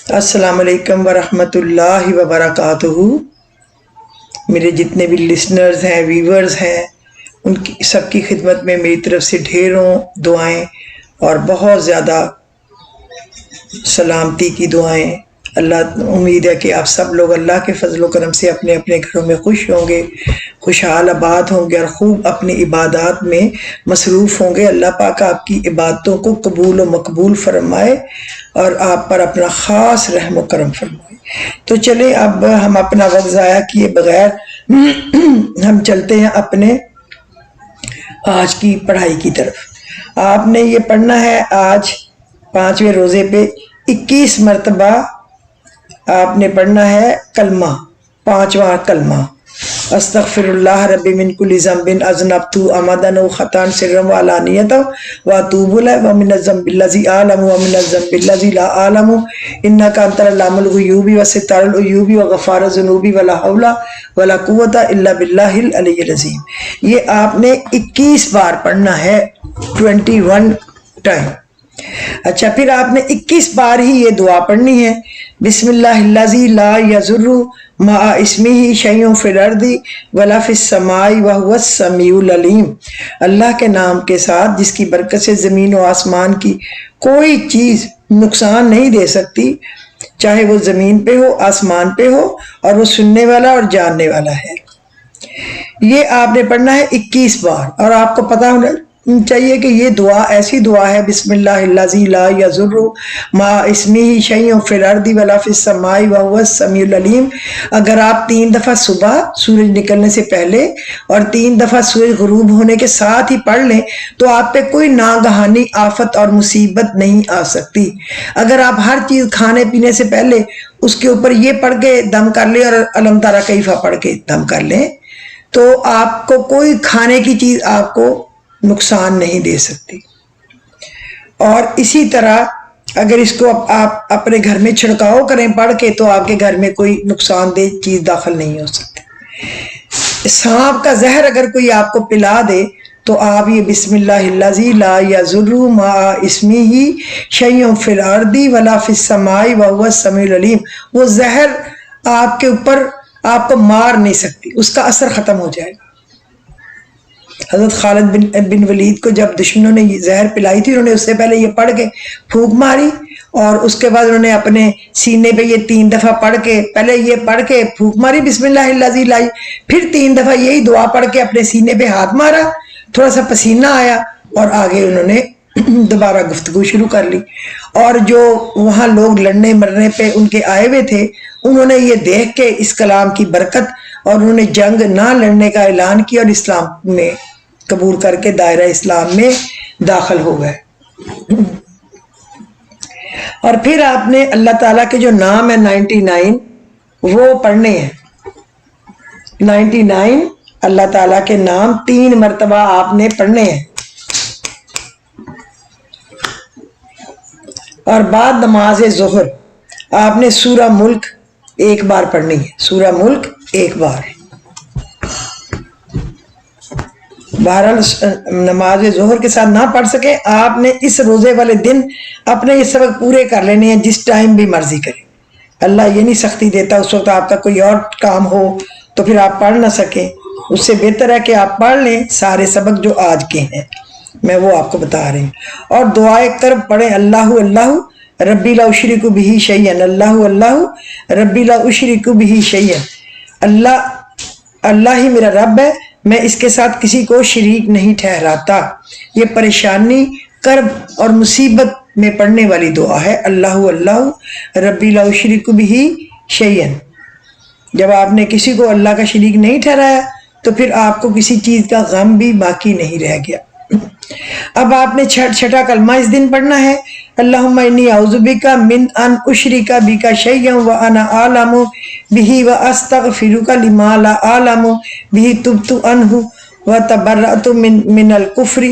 السلام علیکم ورحمۃ اللہ وبرکاتہ۔ میرے جتنے بھی لسنرز ہیں، ویورز ہیں، ان کی سب کی خدمت میں میری طرف سے ڈھیروں دعائیں اور بہت زیادہ سلامتی کی دعائیں۔ اللہ امید ہے کہ آپ سب لوگ اللہ کے فضل و کرم سے اپنے اپنے گھروں میں خوش ہوں گے، خوشحال آباد ہوں گے اور خوب اپنی عبادات میں مصروف ہوں گے۔ اللہ پاک آپ کی عبادتوں کو قبول و مقبول فرمائے اور آپ پر اپنا خاص رحم و کرم فرمائے۔ تو چلیں اب ہم اپنا وقت ضائع کیے بغیر ہم چلتے ہیں اپنے آج کی پڑھائی کی طرف۔ آپ نے یہ پڑھنا ہے آج 5ویں روزے پہ 21 مرتبہ آپ نے پڑھنا ہے کلمہ، 5واں کلمہ، استغفر اللہ ربی من کل ذنب اذنبت عمدا و خطا سرا وعلانیۃ واتوب الیہ ومن الذنب الذی اعلم ومن الذنب الذی لا اعلم انک انت علام الغیوب وستار العیوب وغفار الذنوب ولا حول ولا قوۃ الا باللہ العلی العظیم۔ یہ آپ نے 21 بار پڑھنا ہے، 21 ٹائم۔ اچھا، پھر آپ نے 21 بار ہی یہ دعا پڑھنی ہے، بسم اللہ الذی لا یضر مع اسمہ شیء فی الارض ولا فی السماء وہو السمیع العلیم۔ اللہ کے نام کے ساتھ جس کی برکت سے زمین و آسمان کی کوئی چیز نقصان نہیں دے سکتی، چاہے وہ زمین پہ ہو، آسمان پہ ہو، اور وہ سننے والا اور جاننے والا ہے۔ یہ آپ نے پڑھنا ہے 21 بار، اور آپ کو پتا ہونا چاہیے کہ یہ دعا ایسی دعا ہے، بسم اللہ الذی لا یضر مع اسمہ شیء فی الارض ولا فی السماء وہو السمیع العلیم، اگر آپ 3 دفعہ صبح سورج نکلنے سے پہلے اور 3 دفعہ سورج غروب ہونے کے ساتھ ہی پڑھ لیں تو آپ پہ کوئی ناگہانی آفت اور مصیبت نہیں آ سکتی۔ اگر آپ ہر چیز کھانے پینے سے پہلے اس کے اوپر یہ پڑھ کے دم کر لیں اور الم تری کیف پڑھ کے دم کر لیں تو آپ کو کوئی کھانے کی چیز آپ کو نقصان نہیں دے سکتی۔ اور اسی طرح اگر اس کو آپ اپنے گھر میں چھڑکاؤ کریں پڑھ کے تو آپ کے گھر میں کوئی نقصان دہ چیز داخل نہیں ہو سکتی۔ سانپ کا زہر اگر کوئی آپ کو پلا دے تو آپ یہ بسم اللہ الذی لا یضر مع اسمہ شیء فی الارض ولا فی السماء وہو السمیع العلیم، وہ زہر آپ کے اوپر آپ کو مار نہیں سکتی، اس کا اثر ختم ہو جائے گا۔ حضرت خالد بن ولید کو جب دشمنوں نے یہ زہر پلائی تھی، انہوں نے اس سے پہلے یہ پڑھ کے پھونک ماری اور اس کے بعد انہوں نے اپنے سینے پہ یہ 3 دفعہ پڑھ کے، پہلے یہ پڑھ کے پھونک ماری بسم اللہ الذی لا، پھر 3 دفعہ یہی دعا پڑھ کے اپنے سینے پہ ہاتھ مارا، تھوڑا سا پسینہ آیا اور آگے انہوں نے دوبارہ گفتگو شروع کر لی۔ اور جو وہاں لوگ لڑنے مرنے پہ ان کے آئے ہوئے تھے، انہوں نے یہ دیکھ کے اس کلام کی برکت اور انہوں نے جنگ نہ لڑنے کا اعلان کیا اور اسلام میں قبول کر کے دائرہ اسلام میں داخل ہو گئے۔ اور پھر آپ نے اللہ تعالیٰ کے جو نام ہے 99 وہ پڑھنے ہیں۔ 99 اللہ تعالیٰ کے نام 3 مرتبہ آپ نے پڑھنے ہیں، اور بعد نماز ظہر آپ نے سورہ ملک 1 بار پڑھنی ہے، سورہ ملک 1 بار۔ بہرحال نماز ظہر کے ساتھ نہ پڑھ سکے آپ نے اس روزے والے دن اپنے یہ سبق پورے کر لینے ہیں، جس ٹائم بھی مرضی کریں۔ اللہ یہ نہیں سختی دیتا اس وقت آپ کا کوئی اور کام ہو تو پھر آپ پڑھ نہ سکیں، اس سے بہتر ہے کہ آپ پڑھ لیں سارے سبق جو آج کے ہیں، میں وہ آپ کو بتا رہی ہوں۔ اور دعائے کرب پڑھیں، اللہ اللہ ربی لا اشرک بہ شیئا، اللہ اللہ ربی لا اشرک بہ شیئا، اللہ ہی میرا رب ہے، میں اس کے ساتھ کسی کو شریک نہیں ٹھہراتا۔ یہ پریشانی، کرب اور مصیبت میں پڑھنے والی دعا ہے، اللہ اللہ ربی لا اشرک بہ شیئا۔ جب آپ نے کسی کو اللہ کا شریک نہیں ٹھہرایا تو پھر آپ کو کسی چیز کا غم بھی باقی نہیں رہ گیا۔ اب آپ نے چھٹا کلمہ اس دن پڑھنا ہے، اللہم انی اعوذ بک من ان اشرک بک شیئا وانا اعلم بہ واستغفرک لما لا اعلم بہ تبت عنہ وتبرأت من الکفر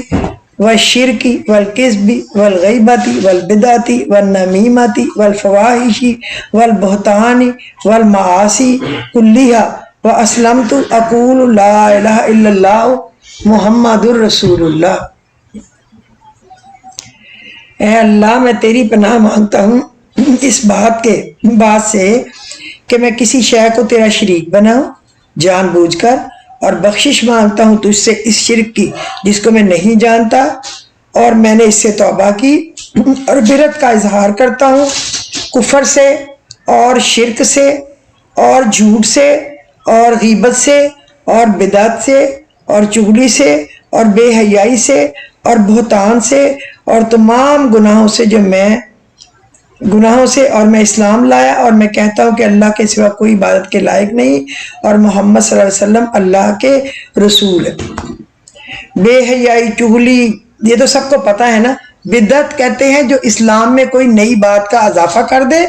والشرک والکذب والغیبۃ والبدعۃ والنمیمۃ والفواحش والبہتان والمعاصی کلھا واسلمت اقول لا الہ الا اللہ محمد الرسول اللہ۔ اے اللہ میں تیری پناہ مانگتا ہوں اس بات کے بعد سے کہ میں کسی شے کو تیرا شریک بناؤں جان بوجھ کر، اور بخشش مانگتا ہوں تجھ سے اس شرک کی جس کو میں نہیں جانتا، اور میں نے اس سے توبہ کی اور برت کا اظہار کرتا ہوں کفر سے اور شرک سے اور جھوٹ سے اور غیبت سے اور بدعت سے اور چغلی سے اور بے حیائی سے اور بہتان سے اور تمام گناہوں سے، اور میں اسلام لایا اور میں کہتا ہوں کہ اللہ کے سوا کوئی عبادت کے لائق نہیں اور محمد صلی اللہ علیہ وسلم اللہ کے رسول ہے۔ بے حیائی، چغلی، یہ تو سب کو پتہ ہے نا۔ بدعت کہتے ہیں جو اسلام میں کوئی نئی بات کا اضافہ کر دے،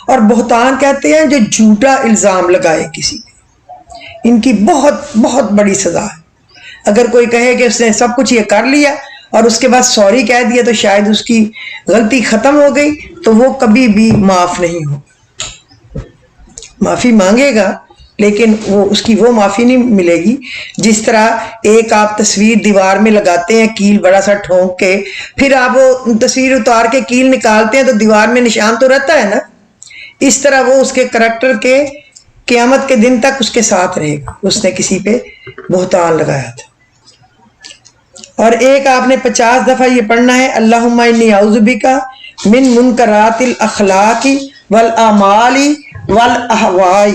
اور بہتان کہتے ہیں جو جھوٹا الزام لگائے کسی پہ۔ ان کی بہت بہت بڑی سزا ہے۔ اگر کوئی کہے کہ اس نے سب کچھ یہ کر لیا اور اس کے بعد سوری کہہ دیا تو شاید اس کی غلطی ختم ہو گئی، تو وہ کبھی بھی معاف نہیں ہو، معافی مانگے گا لیکن اس کی وہ معافی نہیں ملے گی جس طرح ایک آپ تصویر دیوار میں لگاتے ہیں کیل بڑا سا ٹھونک کے، پھر آپ وہ تصویر اتار کے کیل نکالتے ہیں تو دیوار میں نشان تو رہتا ہے نا، اس طرح وہ اس کے کریکٹر کے قیامت کے دن تک اس کے ساتھ رہے گا، اس نے کسی پہ بہتان لگایا تھا۔ اور ایک آپ نے 50 دفعہ یہ پڑھنا ہے، اللہم انی اعوذ بک من منکرات الاخلاق والاعمال والاہواء،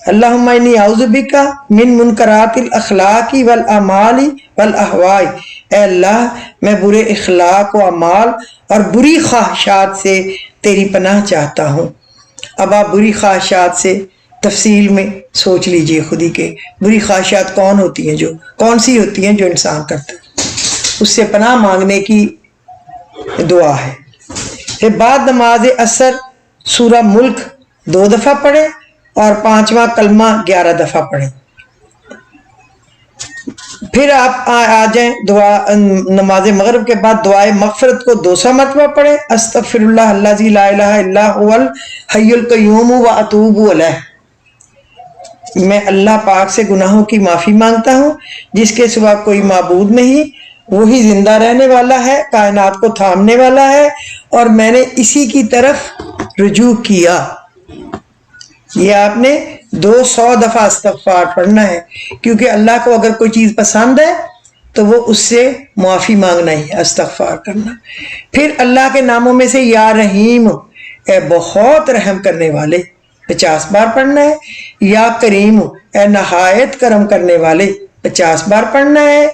اللہم انی اعوذ بک من منکرات الاخلاق والاعمال والاہواء، اے اللہ میں برے اخلاق و اعمال اور بری خواہشات سے تیری پناہ چاہتا ہوں۔ اب آپ بری خواہشات سے تفصیل میں سوچ لیجئے خود ہی کہ بری خواہشات کون سی ہوتی ہیں جو انسان کرتا ہے، اس سے پناہ مانگنے کی دعا ہے۔ پھر بعد نماز اثر سورہ ملک 2 دفعہ پڑھیں اور 5واں کلمہ 11 دفعہ پڑھیں۔ پھر آپ آ جائیں نماز مغرب کے بعد دعائے مغفرت کو 200 مرتبہ پڑھیں، استغفر اللہ الذی لا الہ الا هو الحی القیوم واتوب الیہ، میں اللہ پاک سے گناہوں کی معافی مانگتا ہوں جس کے سوا کوئی معبود نہیں، وہی زندہ رہنے والا ہے، کائنات کو تھامنے والا ہے، اور میں نے اسی کی طرف رجوع کیا۔ یہ آپ نے 200 دفعہ استغفار پڑھنا ہے، کیونکہ اللہ کو اگر کوئی چیز پسند ہے تو وہ اس سے معافی مانگنا ہی، استغفار کرنا۔ پھر اللہ کے ناموں میں سے یا رحیم، اے بہت رحم کرنے والے، 50 بار پڑھنا ہے۔ یا کریم، اے نہایت کرم کرنے والے، 50 بار پڑھنا ہے۔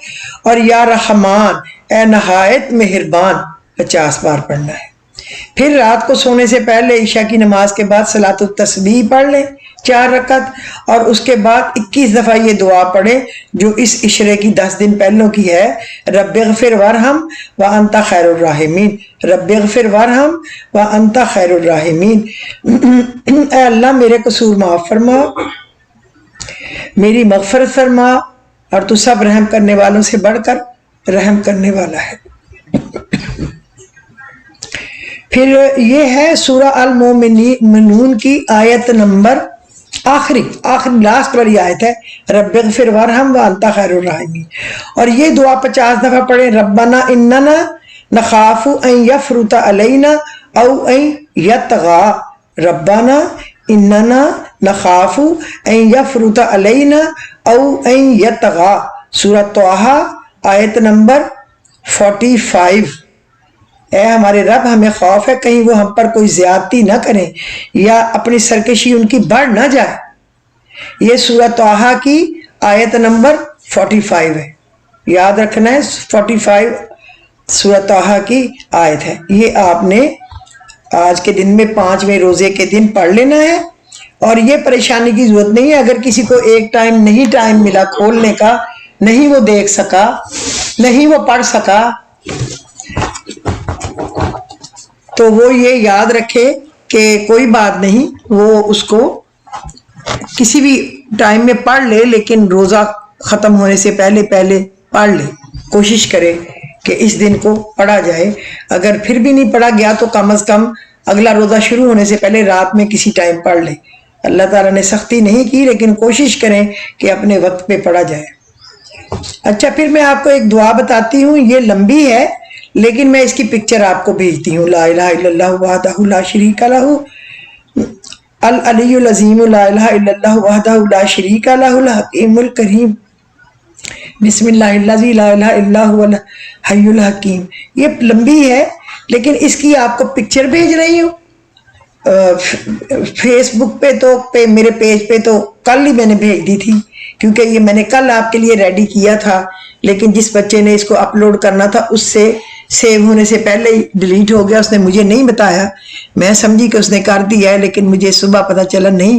اور یا رحمان، اے نہایت مہربان، 50 بار پڑھنا ہے۔ پھر رات کو سونے سے پہلے عشاء کی نماز کے بعد صلاۃ التسبیح پڑھ لیں 4 رکعت، اور اس کے بعد 21 دفعہ یہ دعا پڑھیں جو اس عشرے کی 10 دن پہلوں کی ہے، رب اغفر وارحم وانت خیر الراحمین، رب اغفر وارحم وانت خیر الراحمین، اے اللہ میرے قصور معاف فرما، میری مغفرت فرما، اور تو سب رحم کرنے والوں سے بڑھ کر رحم کرنے والا ہے۔ پھر یہ ہے سورہ المومنون کی آیت نمبر آخری لاسٹ والی آیت ہے، رب اغفر وارحم وانت خیر الراحمین، اور یہ دعا 50 دفعہ پڑھیں، ربنا اننا نخاف ان یفرط علینا او ان یطغى، ربنا اننا نخاف ان یفرط علینا او ان یطغى، سورہ طٰہٰ آیت نمبر 45۔ اے ہمارے رب ہمیں خوف ہے کہیں وہ ہم پر کوئی زیادتی نہ کریں یا اپنی سرکشی ان کی بڑھ نہ جائے۔ یہ سورہ طٰہٰ کی آیت نمبر 45 ہے، یاد رکھنا ہے، 45 سورہ طٰہٰ کی آیت ہے۔ یہ آپ نے آج کے دن میں 5ویں روزے کے دن پڑھ لینا ہے، اور یہ پریشانی کی ضرورت نہیں ہے اگر کسی کو ایک نہیں ٹائم ملا کھولنے کا، نہیں وہ دیکھ سکا، نہیں وہ پڑھ سکا، تو وہ یہ یاد رکھے کہ کوئی بات نہیں، وہ اس کو کسی بھی ٹائم میں پڑھ لے، لیکن روزہ ختم ہونے سے پہلے پڑھ لے، کوشش کرے کہ اس دن کو پڑھا جائے۔ اگر پھر بھی نہیں پڑھا گیا تو کم از کم اگلا روزہ شروع ہونے سے پہلے رات میں کسی ٹائم پڑھ لے۔ اللہ تعالیٰ نے سختی نہیں کی، لیکن کوشش کریں کہ اپنے وقت پہ پڑھا جائے۔ اچھا، پھر میں آپ کو ایک دعا بتاتی ہوں، یہ لمبی ہے لیکن میں اس کی پکچر آپ کو بھیجتی ہوں. لا الہ الا اللہ وحدہ لا شریک لہ العلی العظیم، لا الہ الا اللہ وحدہ لا شریک لہ الحکیم الکریم، بسم اللہ الذی لا الہ الا هو الحی الحکیم. یہ لمبی ہے لیکن اس کی آپ کو پکچر بھیج رہی ہوں. فیس بک پہ میرے پیج پہ تو کل ہی میں نے بھیج دی تھی، کیونکہ یہ میں نے کل آپ کے لیے ریڈی کیا تھا، لیکن جس بچے نے اس کو اپلوڈ کرنا تھا اس سے سیو ہونے سے پہلے ہی ڈیلیٹ ہو گیا. اس نے مجھے نہیں بتایا، میں سمجھی کہ اس نے کر دیا ہے، لیکن مجھے صبح پتہ چلا نہیں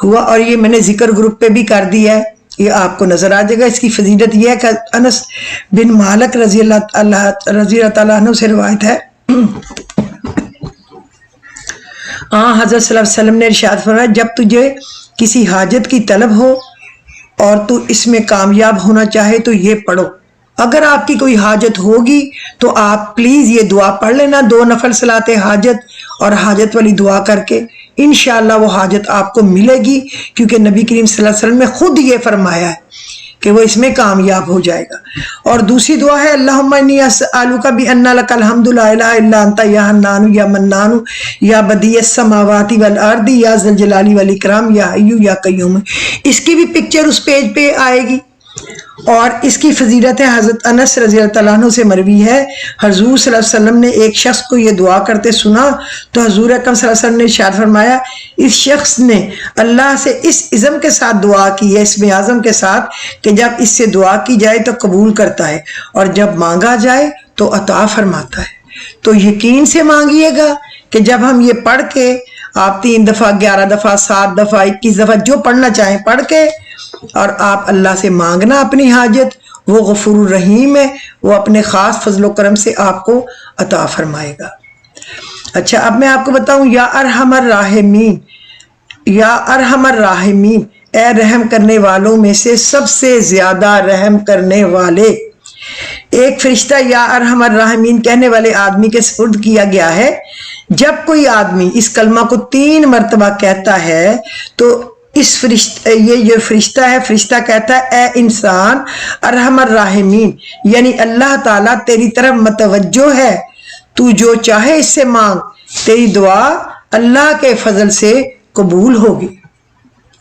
ہوا. اور یہ میں نے ذکر گروپ پہ بھی کر دیا ہے، یہ آپ کو نظر آ جائے گا. اس کی فضیلت یہ ہے کہ انس بن مالک رضی اللہ تعالیٰ عنہ سے روایت ہے، حضرت صلی اللہ علیہ وسلم نے ارشاد فرمایا، جب تجھے کسی حاجت کی طلب ہو اور تو اس میں کامیاب ہونا چاہے تو یہ پڑھو. اگر آپ کی کوئی حاجت ہوگی تو آپ پلیز یہ دعا پڑھ لینا، 2 نفل صلاۃ حاجت اور حاجت والی دعا کر کے انشاءاللہ وہ حاجت آپ کو ملے گی، کیونکہ نبی کریم صلی اللہ علیہ وسلم نے خود یہ فرمایا ہے کہ وہ اس میں کامیاب ہو جائے گا. اور دوسری دعا ہے، اللہم انی اسألک بان لک الحمد لا الہ الا انت یا حنان یا منان یا بدیع السماوات والارض یا ذی الجلال والاکرام یا حی یا قیوم. اس کی بھی پکچر اس پیج پہ آئے گی. اور اس کی فضیلت ہے، حضرت انس رضی اللہ تعالیٰ عنہ سے مروی ہے، حضور صلی اللہ علیہ وسلم نے ایک شخص کو یہ دعا کرتے سنا تو حضور اکرم صلی اللہ علیہ وسلم نے ارشاد فرمایا، اس شخص نے اللہ سے اس عزم کے ساتھ دعا کی ہے، اسم اعظم کے ساتھ، کہ جب اس سے دعا کی جائے تو قبول کرتا ہے اور جب مانگا جائے تو عطا فرماتا ہے. تو یقین سے مانگیے گا کہ جب ہم یہ پڑھ کے، آپ 3 دفعہ 11 دفعہ 7 دفعہ 21 دفعہ جو پڑھنا چاہیں پڑھ کے، اور آپ اللہ سے مانگنا اپنی حاجت، وہ غفور الرحیم ہے، وہ اپنے خاص فضل و کرم سے آپ کو عطا فرمائے گا. اچھا، اب میں آپ کو بتاؤں، یا ارحم الراحمین، یا ارحم الراحمین، اے رحم کرنے والوں میں سے سب سے زیادہ رحم کرنے والے. ایک فرشتہ یا ارحم الراحمین کہنے والے آدمی کے سپرد کیا گیا ہے. جب کوئی آدمی اس کلمہ کو 3 مرتبہ کہتا ہے تو اس یہ جو فرشتہ ہے، فرشتہ کہتا ہے، اے انسان، ارحم الراحمین، یعنی اللہ تعالیٰ تیری طرف متوجہ ہے، تو جو چاہے اس سے مانگ، تیری دعا اللہ کے فضل سے قبول ہوگی.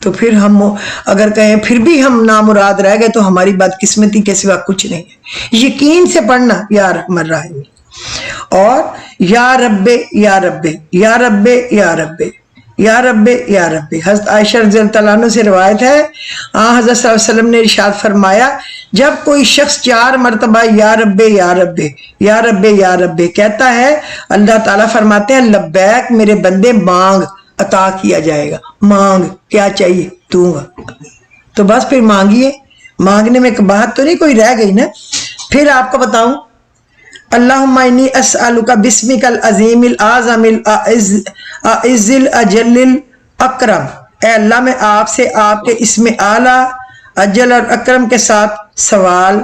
تو پھر ہم اگر کہیں پھر بھی ہم نامراد رہ گئے تو ہماری بدقسمتی کے سوا کچھ نہیں ہے. یقین سے پڑھنا یا ارحم الراحمین. اور یا رب یا رب یا رب یا رب یا رب یا رب. حضرت عائشہ رضی اللہ عنہ سے روایت ہے، حضرت صلی اللہ علیہ وسلم نے ارشاد فرمایا، جب کوئی شخص 4 مرتبہ یا رب یا رب یا رب یا رب کہتا ہے، اللہ تعالیٰ فرماتے ہیں، لبیک میرے بندے، مانگ عطا کیا جائے گا. مانگ، کیا چاہیے دوں گا. تو بس پھر مانگیے، مانگنے میں بات تو نہیں کوئی رہ گئی نا. پھر آپ کو بتاؤں، اللہم انی اسألک بسمک العظیم الاعظم الاعز الاجل الاکرم، اے اللہ میں آپ سے آپ کے اسم اعلیٰ اجل اور اکرم کے ساتھ سوال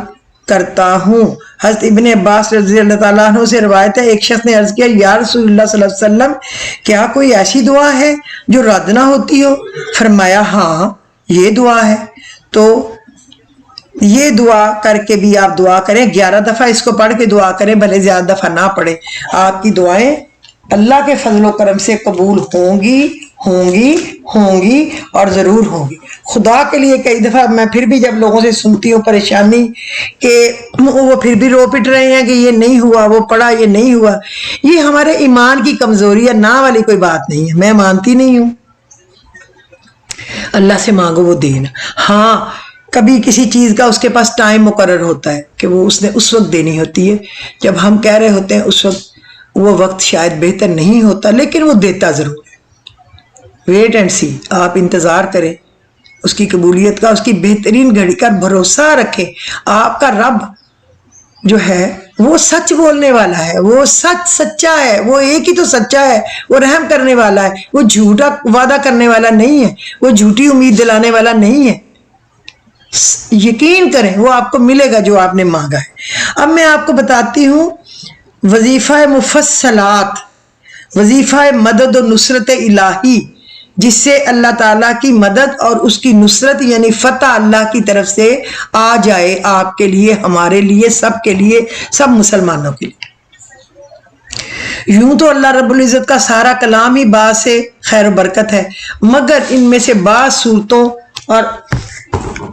کرتا ہوں. حضرت ابن عباس رضی اللہ تعالیٰ عنہ سے روایت ہے، ایک شخص نے عرض کیا، یا رسول اللہ صلی اللہ علیہ وسلم، کیا کوئی ایسی دعا ہے جو رد نہ ہوتی ہو؟ فرمایا، ہاں یہ دعا ہے. تو یہ دعا کر کے بھی آپ دعا کریں، 11 دفعہ اس کو پڑھ کے دعا کریں، بھلے زیادہ دفعہ نہ پڑھیں. آپ کی دعائیں اللہ کے فضل و کرم سے قبول ہوں گی ہوں گی ہوں گی اور ضرور ہوں گی. خدا کے لیے کئی دفعہ میں پھر بھی جب لوگوں سے سنتی ہوں پریشانی کہ وہ پھر بھی رو پٹ رہے ہیں کہ یہ نہیں ہوا، وہ پڑھا یہ نہیں ہوا، یہ ہمارے ایمان کی کمزوری ہے، نہ والی کوئی بات نہیں ہے. میں مانتی نہیں ہوں. اللہ سے مانگو وہ دینا. ہاں کبھی کسی چیز کا اس کے پاس ٹائم مقرر ہوتا ہے کہ وہ اس نے اس وقت دینی ہوتی ہے، جب ہم کہہ رہے ہوتے ہیں اس وقت وہ وقت شاید بہتر نہیں ہوتا، لیکن وہ دیتا ضرور ہے. ویٹ اینڈ سی، آپ انتظار کریں اس کی قبولیت کا، اس کی بہترین گھڑی کا بھروسہ رکھیں. آپ کا رب جو ہے وہ سچ بولنے والا ہے، وہ سچا ہے، وہ ایک ہی تو سچا ہے، وہ رحم کرنے والا ہے، وہ جھوٹا وعدہ کرنے والا نہیں ہے، وہ جھوٹی امید دلانے والا نہیں ہے. یقین کریں وہ آپ کو ملے گا جو آپ نے مانگا ہے. اب میں آپ کو بتاتی ہوں وظیفہ مفصلات، وظیفہ مدد و نصرت الہی، جس سے اللہ تعالیٰ کی مدد اور اس کی نصرت یعنی فتح اللہ کی طرف سے آ جائے آپ کے لیے، ہمارے لیے، سب کے لیے، سب مسلمانوں کے لیے. یوں تو اللہ رب العزت کا سارا کلام ہی باعث خیر و برکت ہے، مگر ان میں سے بعض صورتوں اور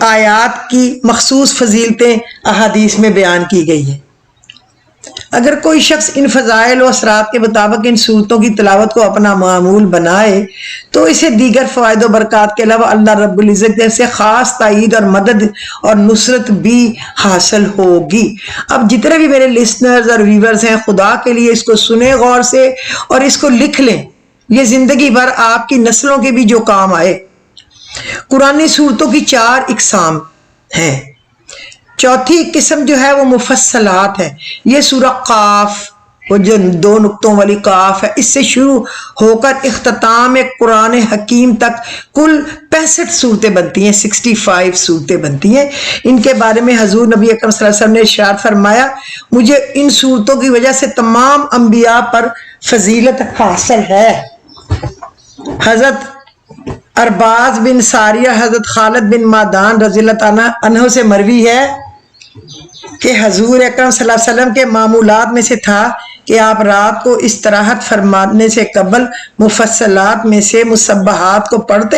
آیات کی مخصوص فضیلتیں احادیث میں بیان کی گئی ہیں۔ اگر کوئی شخص ان فضائل و اثرات کے مطابق ان صورتوں کی تلاوت کو اپنا معمول بنائے تو اسے دیگر فوائد و برکات کے علاوہ اللہ رب العزت سے خاص تائید اور مدد اور نصرت بھی حاصل ہوگی۔ اب جتنے بھی میرے لسنرز اور ویورز ہیں، خدا کے لیے اس کو سنیں غور سے اور اس کو لکھ لیں، یہ زندگی بھر آپ کی نسلوں کے بھی جو کام آئے۔ قرآنی صورتوں کی 4 اقسام ہیں۔ چوتھی قسم جو ہے وہ مفصلات ہے۔ یہ سورہ قاف، وہ جو 2 نقطوں والی قاف ہے، اس سے شروع ہو کر اختتام قرآن حکیم تک کل 65 صورتیں بنتی ہیں، 65 صورتیں بنتی ہیں۔ ان کے بارے میں حضور نبی اکرم صلی اللہ علیہ وسلم نے ارشاد فرمایا، مجھے ان صورتوں کی وجہ سے تمام انبیاء پر فضیلت حاصل ہے۔ حضرت ارباز بن ساریہ حضرت خالد بن معدان رضی اللہ عنہ سے مروی ہے کہ حضور اکرم صلی اللہ علیہ وسلم کے معمولات میں سے تھا کہ آپ رات کو استراحت فرمانے سے قبل مفصلات میں سے مسبحات کو پڑھتے،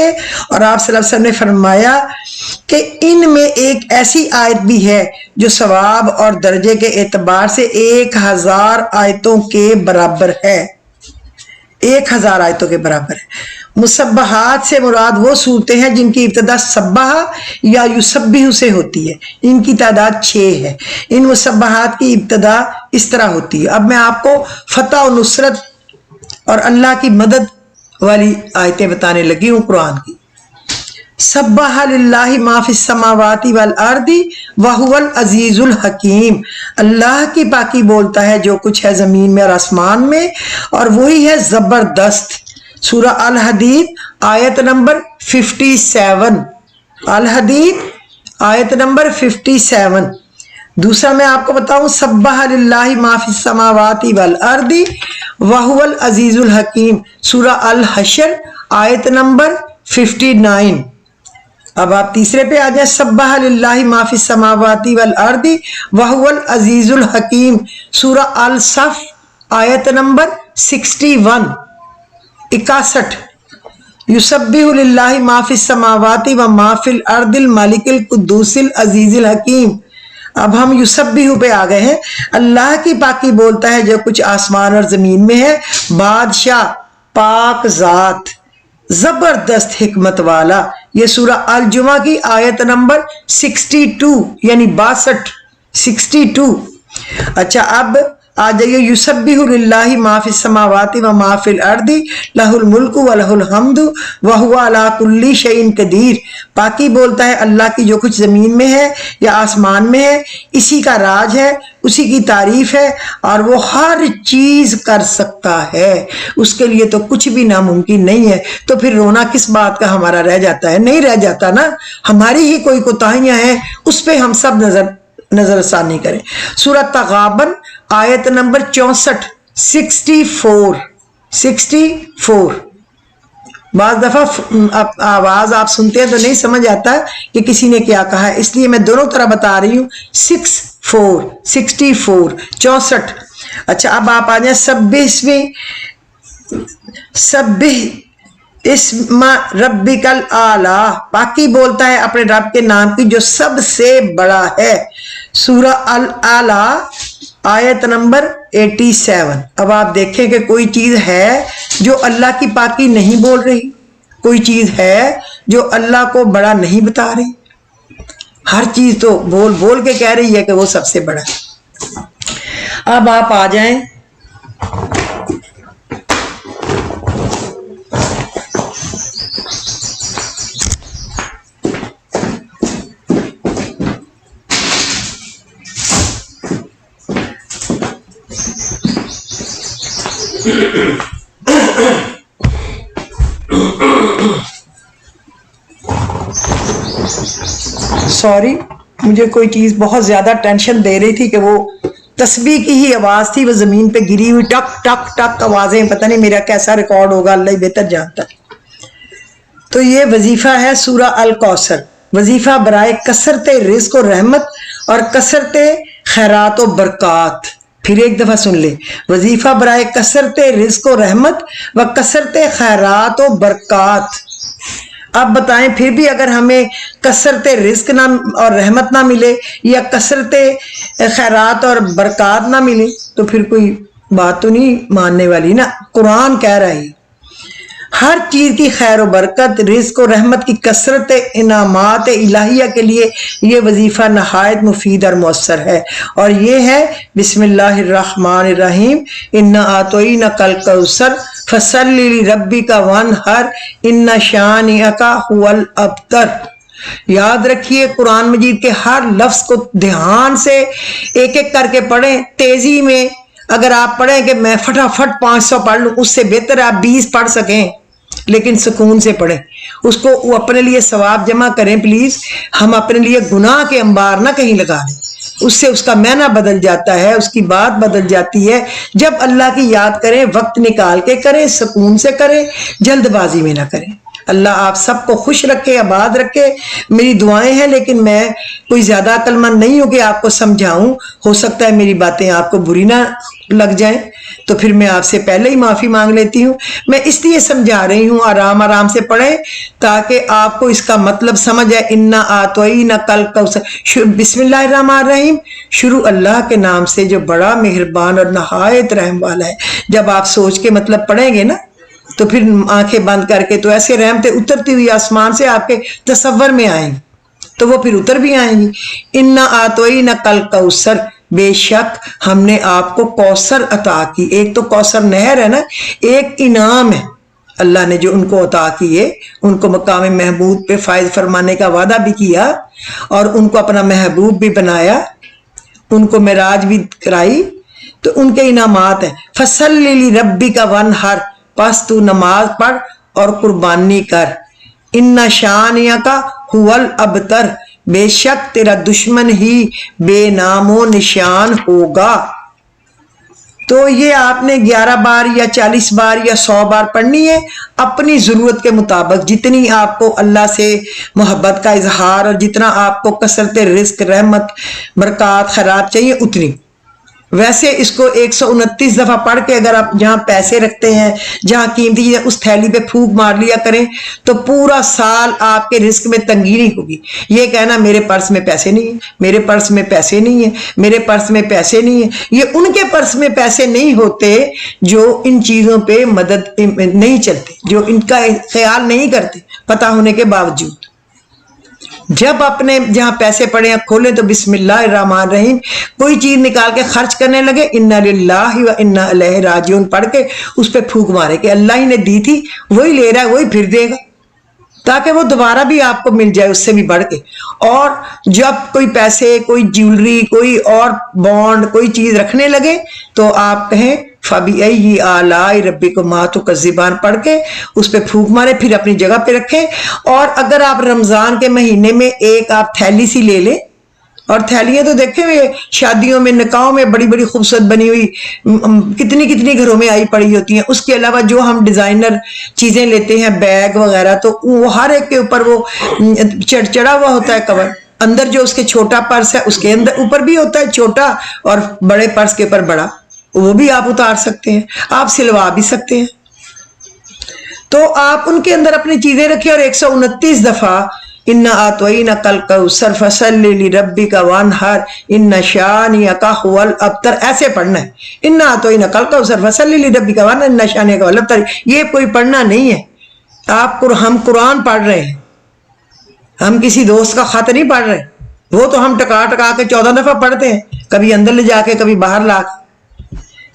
اور آپ صلی اللہ علیہ وسلم نے فرمایا کہ ان میں ایک ایسی آیت بھی ہے جو ثواب اور درجے کے اعتبار سے 1000 آیتوں کے برابر ہے۔ 1000 آیتوں کے برابر ہے۔ مسبحات سے مراد وہ صورتیں ہیں جن کی ابتدا سبح یا یسبح سے ہوتی ہے، ان کی تعداد 6 ہے۔ ان مسبحات کی ابتدا اس طرح ہوتی ہے۔ اب میں آپ کو فتح و نصرت اور اللہ کی مدد والی آیتیں بتانے لگی ہوں قرآن کی۔ سبح للہ ما فی السماوات والارض وہو العزیز الحکیم، اللہ کی پاکی بولتا ہے جو کچھ ہے زمین میں اور آسمان میں، اور وہی ہے زبردست۔ سورہ الحدید آیت نمبر 57، الحدید آیت نمبر 57۔ دوسرا میں آپ کو بتاؤں، سبح للہ ما فی السماوات والارض وہو العزیز الحکیم، سورہ الحشر آیت نمبر 59۔ اب آپ تیسرے پہ آ جائیں، سبح للہ ما فی السماوات والارض وہو العزیز الحکیم، سورہ الصف آیت نمبر 61، 61۔ یسبح للہ ما فی السماوات و ما فی الارض الملک القدوس العزیز الحکیم۔ اب ہم یسبح پہ آ گئے ہیں۔ اللہ کی پاکی بولتا ہے جو کچھ آسمان اور زمین میں ہے، بادشاہ پاک ذات زبردست حکمت والا۔ یہ سورہ الجمعہ کی آیت نمبر 62 یعنی 62۔ اچھا اب آ جائیے، یسبح للہ ما فی السماوات و ما فی الارض لہ الملک و لہ الحمد وہو علی کل شیء قدیر۔ پاکی بولتا ہے اللہ کی جو کچھ زمین میں ہے یا آسمان میں ہے، اسی کا راج ہے، اسی کی تعریف ہے، اور وہ ہر چیز کر سکتا ہے، اس کے لیے تو کچھ بھی ناممکن نہیں ہے۔ تو پھر رونا کس بات کا ہمارا رہ جاتا ہے؟ نہیں رہ جاتا نا، ہماری ہی کوئی کوتاہیاں ہیں، اس پہ ہم سب نظر ثانی کریں۔ سورہ تغابن آیت نمبر 64، 64۔ بعض دفعہ آواز آپ سنتے ہیں تو نہیں سمجھ آتا کہ کسی نے کیا کہا ہے، اس لیے میں دونوں طرح بتا رہی ہوں، 64۔ اچھا اب آپ آ جائیں، سبح اسم ربک الاعلی، پاکی بولتا ہے اپنے رب کے نام کی جو سب سے بڑا ہے، سورہ الاعلی آیت نمبر 87۔ اب آپ دیکھیں کہ کوئی چیز ہے جو اللہ کی پاکی نہیں بول رہی، کوئی چیز ہے جو اللہ کو بڑا نہیں بتا رہی، ہر چیز تو بول بول کے کہہ رہی ہے کہ وہ سب سے بڑا ہے۔ اب آپ آ جائیں سوری، مجھے کوئی چیز بہت زیادہ ٹینشن دے رہی تھی کہ وہ تسبیح کی ہی آواز تھی، وہ زمین پہ گری ہوئی ٹک ٹک ٹک آوازیں، پتہ نہیں میرا کیسا ریکارڈ ہوگا، اللہ ہی بہتر جانتا ہے۔ تو یہ وظیفہ ہے سورہ الکوثر، وظیفہ برائے کثرت رزق و رحمت اور کثرت خیرات و برکات۔ پھر ایک دفعہ سن لے، وظیفہ برائے کثرت رزق و رحمت و کثرت خیرات و برکات۔ اب بتائیں پھر بھی اگر ہمیں کثرت رزق نہ اور رحمت نہ ملے یا کثرت خیرات اور برکات نہ ملے تو پھر کوئی بات تو نہیں ماننے والی نا۔ قرآن کہہ رہا ہے ہر چیز کی خیر و برکت، رزق و رحمت کی کثرت، انعامات الہیہ کے لیے یہ وظیفہ نہایت مفید اور مؤثر ہے، اور یہ ہے بسم اللہ الرحمن الرحیم، انا اعطیناک الکوثر فصلی لربک وانحر ان شانئک هو الابتر۔ یاد رکھیے قرآن مجید کے ہر لفظ کو دھیان سے ایک ایک کر کے پڑھیں، تیزی میں اگر آپ پڑھیں کہ میں فٹافٹ 500 پڑھ لوں، اس سے بہتر آپ 20 پڑھ سکیں، لیکن سکون سے پڑھیں، اس کو وہ اپنے لیے ثواب جمع کریں پلیز۔ ہم اپنے لیے گناہ کے انبار نہ کہیں لگا لیں، اس سے اس کا معنی بدل جاتا ہے، اس کی بات بدل جاتی ہے۔ جب اللہ کی یاد کریں وقت نکال کے کریں، سکون سے کریں، جلد بازی میں نہ کریں۔ اللہ آپ سب کو خوش رکھے، آباد رکھے، میری دعائیں ہیں، لیکن میں کوئی زیادہ عقل مند نہیں ہوں کہ آپ کو سمجھاؤں، ہو سکتا ہے میری باتیں آپ کو بری نہ لگ جائیں، تو پھر میں آپ سے پہلے ہی معافی مانگ لیتی ہوں۔ میں اس لیے سمجھا رہی ہوں آرام آرام سے پڑھیں تاکہ آپ کو اس کا مطلب سمجھ آئے۔ انا اعطیناک الکوثر، بسم اللہ الرحمن الرحیم، شروع اللہ کے نام سے جو بڑا مہربان اور نہایت رحم والا ہے۔ جب آپ سوچ کے مطلب پڑھیں گے نا تو پھر آنکھیں بند کر کے تو ایسے رحمتیں اترتی ہوئی آسمان سے آپ کے تصور میں آئیں گی، تو وہ پھر اتر بھی آئیں گی۔ انا اعطیناک الکوثر، بے شک ہم نے آپ کو کوثر عطا کی۔ ایک تو کوثر نہر ہے نا، ایک انعام ہے اللہ نے جو ان کو عطا کیے، ان کو مقام محبوب پہ فائز فرمانے کا وعدہ بھی کیا اور ان کو اپنا محبوب بھی بنایا، ان کو معراج بھی کرائی، تو ان کے انعامات ہیں۔ فصلی لربک وانحر، پس تو نماز پڑھ اور قربانی کر۔ ان شانئک هو الابتر، بے شک تیرا دشمن ہی بے نام و نشان ہوگا۔ تو یہ آپ نے 11 بار یا 40 بار یا 100 بار پڑھنی ہے، اپنی ضرورت کے مطابق، جتنی آپ کو اللہ سے محبت کا اظہار اور جتنا آپ کو کثرت رزق، رحمت، برکات، خیرات چاہیے اتنی۔ ویسے اس کو 129 دفعہ پڑھ کے اگر آپ جہاں پیسے رکھتے ہیں، جہاں قیمتی چیزیں، اس تھیلی پہ پھونک مار لیا کریں تو پورا سال آپ کے رزق میں تنگی نہیں ہوگی۔ یہ کہنا میرے پرس میں پیسے نہیں ہیں، میرے پرس میں پیسے نہیں ہیں، میرے پرس میں پیسے نہیں ہیں، یہ ان کے پرس میں پیسے نہیں ہوتے جو ان چیزوں پہ مدد نہیں چلتے، جو ان کا خیال نہیں کرتے پتہ ہونے کے باوجود۔ جب اپنے جہاں پیسے پڑے ہیں کھولیں تو بسم اللہ الرحمن الرحیم، کوئی چیز نکال کے خرچ کرنے لگے انا للہ و انا الیہ راجعون پڑھ کے اس پہ پھونک مارے کہ اللہ ہی نے دی تھی، وہی لے رہا ہے، وہی پھر دے گا، تاکہ وہ دوبارہ بھی آپ کو مل جائے اس سے بھی بڑھ کے۔ اور جب کوئی پیسے، کوئی جیولری، کوئی اور بانڈ، کوئی چیز رکھنے لگے تو آپ کہیں فَبِأَيِّ آلَاءِ رَبِّكُمَا تُكَذِّبَانِ پڑھ کے اس پہ پھونک مارے، پھر اپنی جگہ پہ رکھیں۔ اور اگر آپ رمضان کے مہینے میں ایک آپ تھیلی سی لے لیں، اور تھیلیاں تو دیکھیں ہوئے شادیوں میں، نکاحوں میں بڑی بڑی خوبصورت بنی ہوئی کتنی کتنی گھروں میں آئی پڑی ہوتی ہیں، اس کے علاوہ جو ہم ڈیزائنر چیزیں لیتے ہیں، بیگ وغیرہ، تو وہ ہر ایک کے اوپر وہ چڑھا ہوا ہوتا ہے کور، اندر جو اس کے چھوٹا پرس ہے اس کے اندر اوپر بھی ہوتا ہے چھوٹا، اور بڑے پرس کے اوپر بڑا، وہ بھی آپ اتار سکتے ہیں، آپ سلوا بھی سکتے ہیں۔ تو آپ ان کے اندر اپنی چیزیں رکھیں اور 129 دفعہ انا اعطیناک الکوثر فصلی لربک وانحر ان شانئک هو الابتر ایسے پڑھنا ہے۔ انا اعطیناک الکوثر فصلی لربک وانحر ان شانئک هو الابتر، یہ کوئی پڑھنا نہیں ہے۔ ہم قرآن پڑھ رہے ہیں، ہم کسی دوست کا خط نہیں پڑھ رہے، وہ تو ہم ٹکا ٹکا کے 14 دفعہ پڑھتے ہیں، کبھی اندر لے جا کے کبھی باہر لا کے۔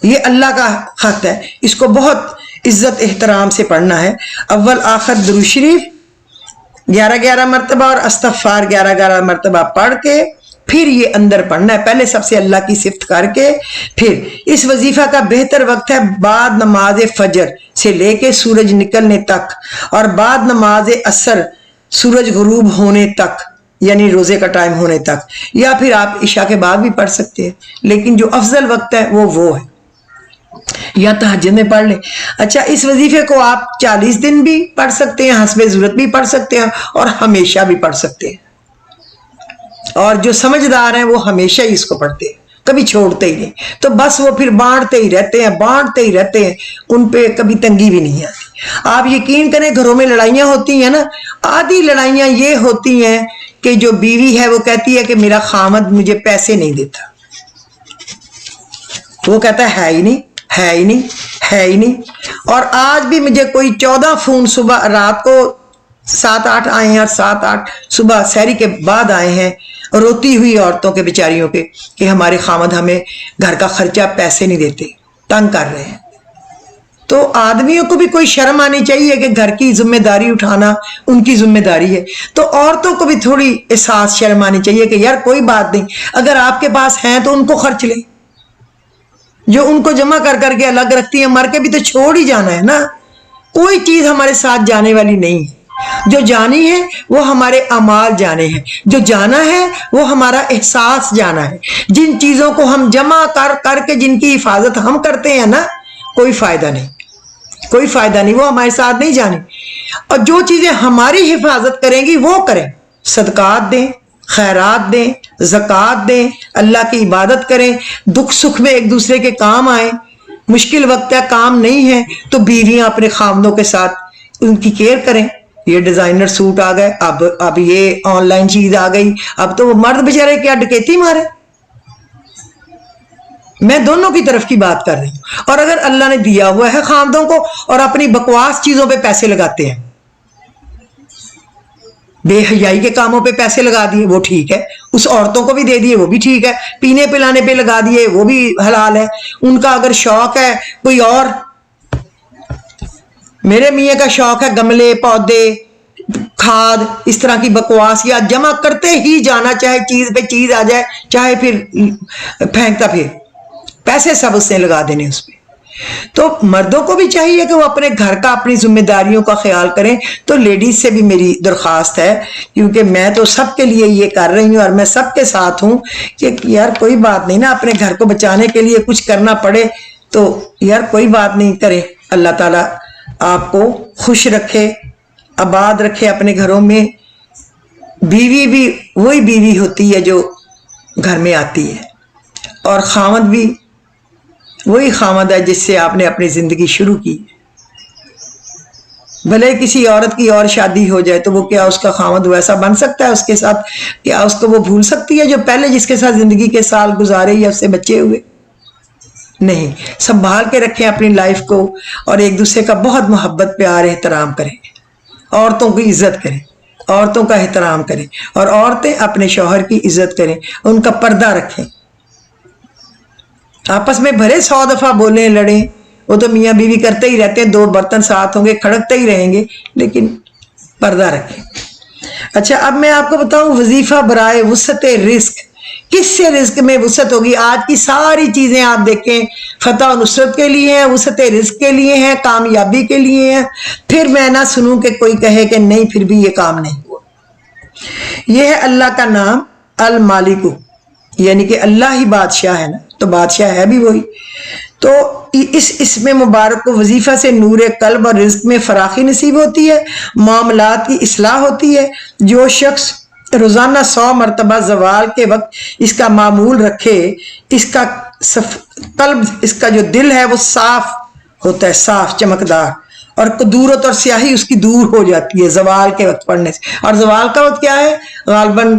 یہ اللہ کا خط ہے، اس کو بہت عزت احترام سے پڑھنا ہے۔ اول آخر درود شریف 11 مرتبہ اور استغفار 11 مرتبہ پڑھ کے پھر یہ اندر پڑھنا ہے، پہلے سب سے اللہ کی صفت کر کے۔ پھر اس وظیفہ کا بہتر وقت ہے بعد نماز فجر سے لے کے سورج نکلنے تک، اور بعد نماز عصر سورج غروب ہونے تک، یعنی روزے کا ٹائم ہونے تک، یا پھر آپ عشاء کے بعد بھی پڑھ سکتے ہیں، لیکن جو افضل وقت ہے وہ ہے، یا تہجد میں پڑھ لیں۔ اچھا، اس وظیفے کو آپ 40 دن بھی پڑھ سکتے ہیں، حسب ضرورت بھی پڑھ سکتے ہیں، اور ہمیشہ بھی پڑھ سکتے ہیں، اور جو سمجھدار ہیں وہ ہمیشہ ہی اس کو پڑھتے ہیں۔ کبھی چھوڑتے ہی نہیں. تو بس وہ پھر بانٹتے ہی رہتے ہیں, ان پہ کبھی تنگی بھی نہیں آتی. آپ یقین کریں گھروں میں لڑائیاں ہوتی ہیں نا, آدھی لڑائیاں یہ ہوتی ہیں کہ جو بیوی ہے وہ کہتی ہے کہ میرا خامد مجھے پیسے نہیں دیتا, وہ کہتا ہے ہی نہیں. اور آج بھی مجھے کوئی 14 فون صبح رات کو 7-8 آئے ہیں اور 7-8 صبح سحری کے بعد آئے ہیں, روتی ہوئی عورتوں کے بیچاریوں کے کہ ہمارے خامد ہمیں گھر کا خرچہ پیسے نہیں دیتے, تنگ کر رہے ہیں. تو آدمیوں کو بھی کوئی شرم آنی چاہیے کہ گھر کی ذمہ داری اٹھانا ان کی ذمہ داری ہے. تو عورتوں کو بھی تھوڑی احساس شرم آنی چاہیے کہ یار کوئی بات نہیں, اگر آپ کے پاس ہیں تو ان کو خرچ لیں, جو ان کو جمع کر کے الگ رکھتی ہیں, مر کے بھی تو چھوڑ ہی جانا ہے نا. کوئی چیز ہمارے ساتھ جانے والی نہیں ہے, جو جانی ہے وہ ہمارے اعمال جانے ہیں, جو جانا ہے وہ ہمارا احساس جانا ہے. جن چیزوں کو ہم جمع کر کے جن کی حفاظت ہم کرتے ہیں نا, کوئی فائدہ نہیں, وہ ہمارے ساتھ نہیں جانی. اور جو چیزیں ہماری حفاظت کریں گی وہ کریں, صدقات دیں, خیرات دیں, زکوٰۃ دیں, اللہ کی عبادت کریں, دکھ سکھ میں ایک دوسرے کے کام آئیں. مشکل وقت ہے, کام نہیں ہے تو بیویاں اپنے خامدوں کے ساتھ ان کی کیئر کریں. یہ ڈیزائنر سوٹ آ گئے, اب یہ آن لائن چیز آ گئی, اب تو وہ مرد بیچارے کیا ڈکیتی مارے. میں دونوں کی طرف کی بات کر رہی ہوں. اور اگر اللہ نے دیا ہوا ہے خامدوں کو اور اپنی بکواس چیزوں پہ پیسے لگاتے ہیں, بے حیائی کے کاموں پہ پیسے لگا دیے وہ ٹھیک ہے, اس عورتوں کو بھی دے دیے وہ بھی ٹھیک ہے, پینے پلانے پہ لگا دیے وہ بھی حلال ہے. ان کا اگر شوق ہے کوئی اور, میرے میاں کا شوق ہے گملے پودے کھاد اس طرح کی بکواس یا جمع کرتے ہی جانا, چاہے چیز پہ چیز آ جائے چاہے پھر پھینکتا پھر پیسے سب اس نے لگا دینے اس پہ. تو مردوں کو بھی چاہیے کہ وہ اپنے گھر کا اپنی ذمہ داریوں کا خیال کریں. تو لیڈیز سے بھی میری درخواست ہے, کیونکہ میں تو سب کے لیے یہ کر رہی ہوں اور میں سب کے ساتھ ہوں کہ یار کوئی بات نہیں نا, اپنے گھر کو بچانے کے لیے کچھ کرنا پڑے تو یار کوئی بات نہیں کرے. اللہ تعالیٰ آپ کو خوش رکھے, آباد رکھے اپنے گھروں میں. بیوی بھی وہی بیوی ہوتی ہے جو گھر میں آتی ہے, اور خامد بھی وہی خامد ہے جس سے آپ نے اپنی زندگی شروع کی. بھلے کسی عورت کی اور شادی ہو جائے تو وہ کیا اس کا خامد ویسا بن سکتا ہے اس کے ساتھ, کیا اس کو وہ بھول سکتی ہے جو پہلے جس کے ساتھ زندگی کے سال گزارے یا اس سے بچے ہوئے؟ نہیں. سنبھال کے رکھیں اپنی لائف کو, اور ایک دوسرے کا بہت محبت پیار احترام کریں, عورتوں کی عزت کریں, عورتوں کا احترام کریں, اور عورتیں اپنے شوہر کی عزت کریں, ان کا پردہ رکھیں. آپس میں بھلے 100 دفعہ بولیں لڑیں, وہ تو میاں بیوی کرتے ہی رہتے ہیں, 2 برتن ساتھ ہوں گے کھڑکتے ہی رہیں گے, لیکن پردہ رکھیں. اچھا, اب میں آپ کو بتاؤں وظیفہ برائے وسعت رزق, کس سے رزق میں وسعت ہوگی؟ آج کی ساری چیزیں آپ دیکھیں فتح و نصرت کے لیے ہیں, وسعت رزق کے لیے ہیں, کامیابی کے لیے ہیں. پھر میں نہ سنوں کہ کوئی کہے کہ نہیں پھر بھی یہ کام نہیں ہوا. یہ ہے اللہ کا نام المالک, یعنی کہ اللہ ہی بادشاہ ہے نا, تو بادشاہ ہے بھی وہی. تو اس اسم مبارک کو وظیفہ سے نور قلب اور رزق میں فراخی نصیب ہوتی ہے, معاملات کی اصلاح ہوتی ہے. جو شخص روزانہ 100 مرتبہ زوال کے وقت اس کا معمول رکھے, اس کا قلب, اس کا جو دل ہے وہ صاف ہوتا ہے, صاف چمکدار, اور کدورت اور سیاہی اس کی دور ہو جاتی ہے زوال کے وقت پڑھنے سے. اور زوال کا وقت کیا ہے؟ غالباً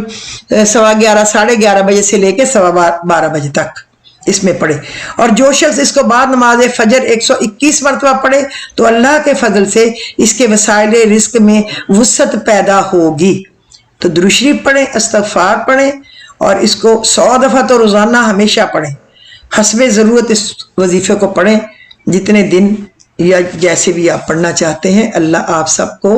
11:15 11:30 بجے سے لے کے 12:15 بجے تک اس میں پڑھے. اور جو شخص اس کو بعد نماز فجر 121 مرتبہ پڑھے تو اللہ کے فضل سے اس کے وسائل رزق میں وسعت پیدا ہوگی. تو درود شریف پڑھیں, استغفار پڑھیں, اور اس کو 100 دفعہ تو روزانہ ہمیشہ پڑھیں. حسب ضرورت اس وظیفے کو پڑھیں جتنے دن یا جیسے بھی آپ پڑھنا چاہتے ہیں. اللہ آپ سب کو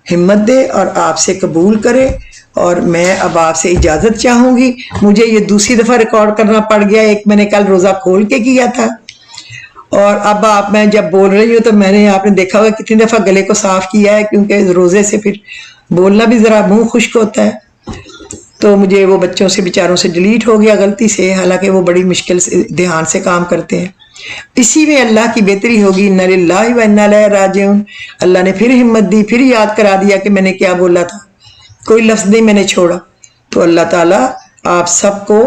ہمت دے اور آپ سے قبول کرے. اور میں اب آپ سے اجازت چاہوں گی, مجھے یہ دوسری دفعہ ریکارڈ کرنا پڑ گیا, ایک میں نے کل روزہ کھول کے کیا تھا, اور اب میں جب بول رہی ہوں تو میں نے, آپ نے دیکھا ہوگا کتنی دفعہ گلے کو صاف کیا ہے, کیونکہ روزے سے پھر بولنا بھی ذرا منہ خشک ہوتا ہے. تو مجھے وہ بچوں سے بیچاروں سے ڈیلیٹ ہو گیا غلطی سے, حالانکہ وہ بڑی مشکل سے دھیان سے کام کرتے ہیں. اسی میں اللہ کی بہتری ہوگی. انا للہ و انا الیہ راجعون. اللہ نے پھر ہمت دی, پھر یاد کرا دیا کہ میں نے کیا بولا تھا, کوئی لفظ نہیں میں نے چھوڑا. تو اللہ تعالیٰ آپ سب کو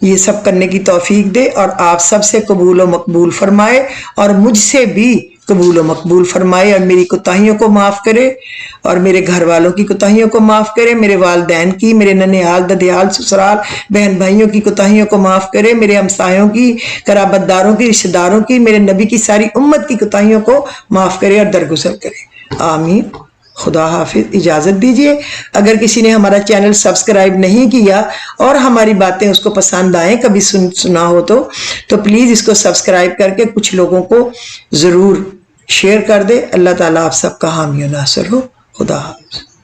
یہ سب کرنے کی توفیق دے اور آپ سب سے قبول و مقبول فرمائے اور مجھ سے بھی قبول و مقبول فرمائے اور میری کوتاہیوں کو معاف کرے اور میرے گھر والوں کی کوتاہیوں کو معاف کرے، میرے والدین کی، میرے ننیال ددیال سسرال بہن بھائیوں کی کوتاہیوں کو معاف کرے، میرے ہمسایوں کی، قرابت داروں کی، رشتہ داروں کی، میرے نبی کی ساری امت کی کوتاہیوں کو معاف کرے اور درگزر کرے، آمین۔ خدا حافظ، اجازت دیجیے۔ اگر کسی نے ہمارا چینل سبسکرائب نہیں کیا اور ہماری باتیں اس کو پسند آئیں، کبھی سنا ہو تو پلیز اس کو سبسکرائب کر کے کچھ لوگوں کو ضرور شیئر کر دے۔ اللہ تعالیٰ آپ سب کا حامی و ناصر ہو۔ خدا حافظ۔